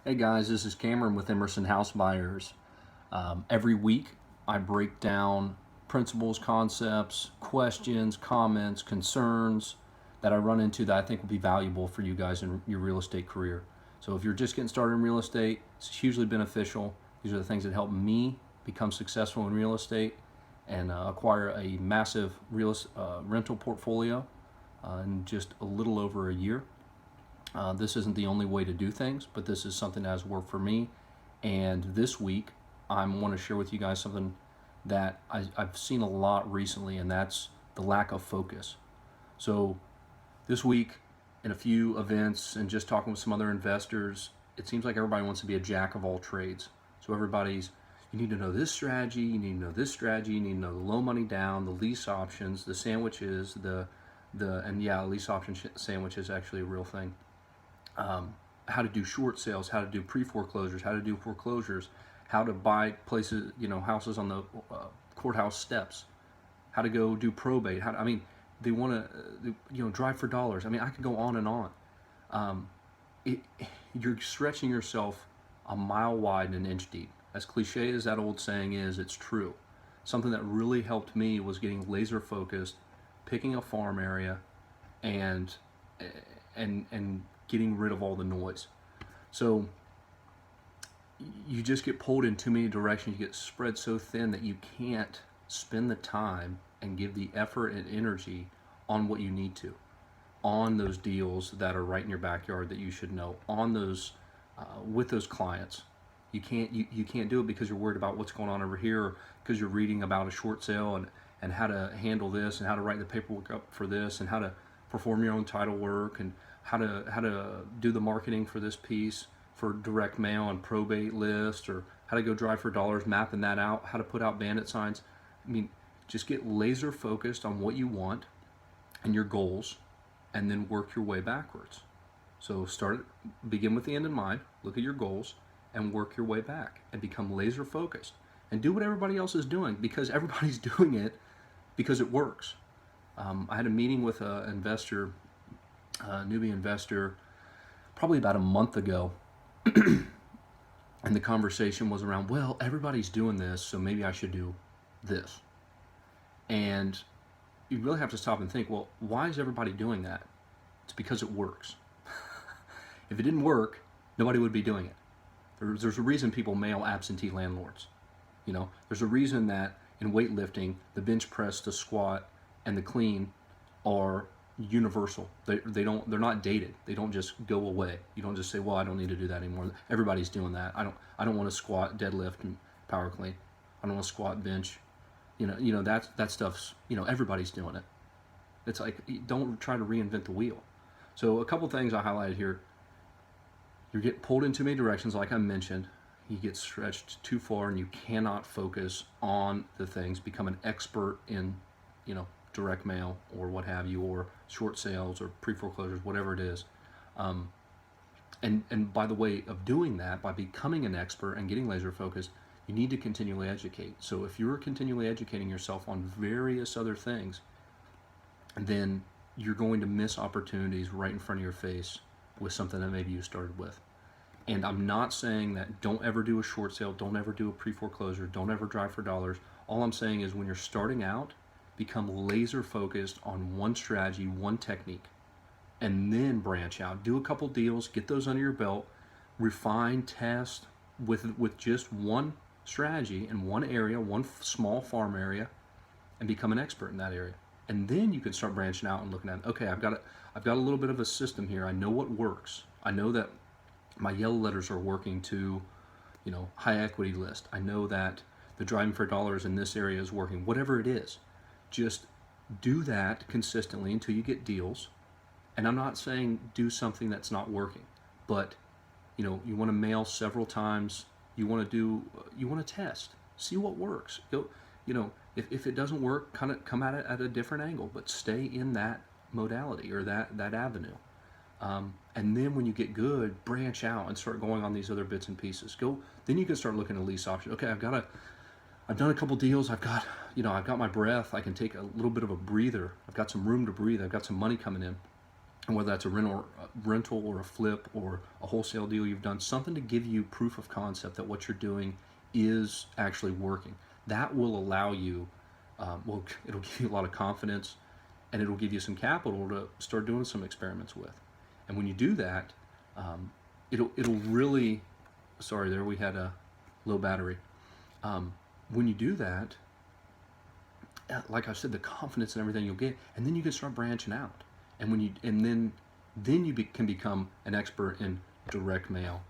Hey guys, this is Cameron with Emerson House Buyers. Every week I break down principles, concepts, questions, comments, concerns that I run into that I think will be valuable for you guys in your real estate career. So if you're just getting started in real estate, it's hugely beneficial. These are the things that help me become successful in real estate and acquire a massive rental portfolio in just a little over a year. This isn't the only way to do things, but this is something that has worked for me. And this week, I want to share with you guys something that I've seen a lot recently, and that's the lack of focus. So this week, in a few events and just talking with some other investors, it seems like everybody wants to be a jack of all trades. So you need to know this strategy, you need to know this strategy, you need to know the low money down, the lease options, the sandwiches, and yeah, lease option sandwich is actually a real thing. How to do short sales, how to do pre-foreclosures, how to do foreclosures, how to buy places, houses on the courthouse steps, how to go do probate. They want to, drive for dollars. I could go on and on. Um, it, you're stretching yourself a mile wide and an inch deep. As cliche as that old saying is, it's true. Something that really helped me was getting laser focused, picking a farm area, and and getting rid of all the noise. So you just get pulled in too many directions. You get spread so thin that you can't spend the time and give the effort and energy on what you need to, on those deals that are right in your backyard that you should know, on those with those clients. You can't do it because you're worried about what's going on over here, or because you're reading about a short sale and how to handle this and how to write the paperwork up for this and how to perform your own title work and how to do the marketing for this piece for direct mail and probate list, or how to go drive for dollars, mapping that out, how to put out bandit signs. Just get laser focused on what you want and your goals, and then work your way backwards. So begin with the end in mind, look at your goals, and work your way back and become laser focused. And do what everybody else is doing, because everybody's doing it because it works. I had a meeting with an investor, a newbie investor, probably about a month ago, and the conversation was around, well, everybody's doing this, so maybe I should do this. And you really have to stop and think, well, why is everybody doing that? It's because it works. If it didn't work, nobody would be doing it. There's a reason people mail absentee landlords. There's a reason that in weightlifting, the bench press, the squat, and the clean are universal. They're not dated. They don't just go away. You don't just say, well, I don't need to do that anymore. Everybody's doing that. I don't want to squat, deadlift, and power clean. I don't want to squat, bench. That stuff's, everybody's doing it. It's like, don't try to reinvent the wheel. So a couple things I highlighted here. You get pulled in too many directions, like I mentioned. You get stretched too far, and you cannot focus on the things. Become an expert in, direct mail or what have you, or short sales or pre-foreclosures, whatever it is. And by the way of doing that, by becoming an expert and getting laser focused, you need to continually educate. So if you're continually educating yourself on various other things, then you're going to miss opportunities right in front of your face with something that maybe you started with. And I'm not saying that don't ever do a short sale, don't ever do a pre-foreclosure, don't ever drive for dollars. All I'm saying is when you're starting out, become laser focused on one strategy, one technique, and then branch out. Do a couple deals, get those under your belt, refine, test with just one strategy in one area, one small farm area, and become an expert in that area. And then you can start branching out and looking at, okay, I've got a little bit of a system here. I know what works. I know that my yellow letters are working to, high equity list. I know that the driving for dollars in this area is working. Whatever it is, just do that consistently until you get deals. And I'm not saying do something that's not working, but you want to mail several times. You want to test, see what works. Go, if it doesn't work, kind of come at it at a different angle, but stay in that modality or that avenue. And then when you get good, branch out and start going on these other bits and pieces. Then you can start looking at lease options. Okay, I've done a couple deals. I've got my breath. I can take a little bit of a breather. I've got some room to breathe. I've got some money coming in. and whether that's a rental or a flip or a wholesale deal you've done, something to give you proof of concept that what you're doing is actually working. That will allow you, it'll give you a lot of confidence, and it'll give you some capital to start doing some experiments with. And when you do that, it'll really, sorry, there we had a low battery. When you do that, like I said, the confidence and everything you'll get, and then you can start branching out. And then you can become an expert in direct mail,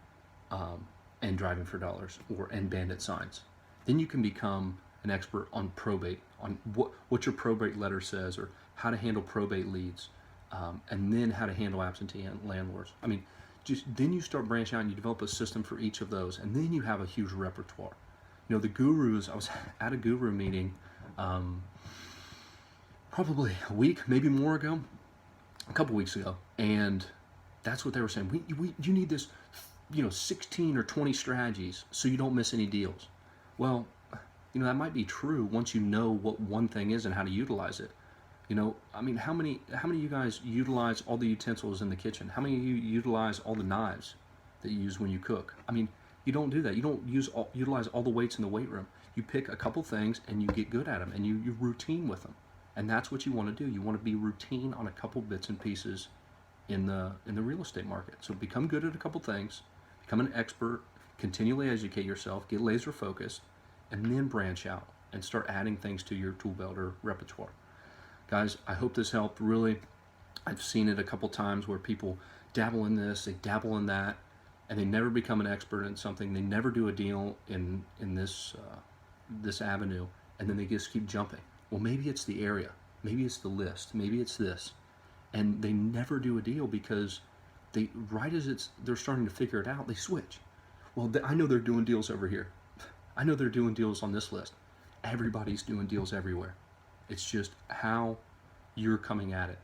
and driving for dollars, and bandit signs. Then you can become an expert on probate, on what your probate letter says, or how to handle probate leads, and then how to handle absentee landlords. I mean, just then you start branching out and you develop a system for each of those, and then you have a huge repertoire. You know, the gurus. I was at a guru meeting, probably a week, maybe more ago, a couple weeks ago, and that's what they were saying. You need this, 16 or 20 strategies so you don't miss any deals. Well, that might be true once you know what one thing is and how to utilize it. I mean, how many of you guys utilize all the utensils in the kitchen? How many of you utilize all the knives that you use when you cook? I mean, you don't do that. You don't utilize all the weights in the weight room. You pick a couple things and you get good at them, and you routine with them. And that's what you want to do. You want to be routine on a couple bits and pieces in the real estate market. So become good at a couple things, become an expert, continually educate yourself, get laser focused, and then branch out and start adding things to your tool belt or repertoire. Guys, I hope this helped. Really, I've seen it a couple times where people dabble in this, they dabble in that, and they never become an expert in something. They never do a deal in this avenue, and then they just keep jumping. Well, maybe it's the area, maybe it's the list, maybe it's this, and they never do a deal because right as they're starting to figure it out, they switch. Well, I know they're doing deals over here. I know they're doing deals on this list. Everybody's doing deals everywhere. It's just how you're coming at it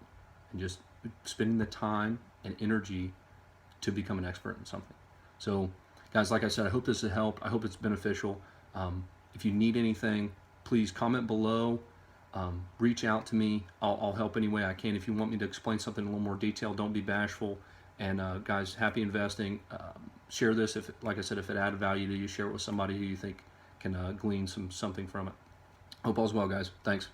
and just spending the time and energy to become an expert in something. So, guys, like I said, I hope this has helped. I hope it's beneficial. If you need anything, please comment below. Reach out to me. I'll help any way I can. If you want me to explain something in a little more detail, don't be bashful. And guys, happy investing. Share this like I said, if it added value to you, share it with somebody who you think can glean something from it. Hope all's well, guys. Thanks.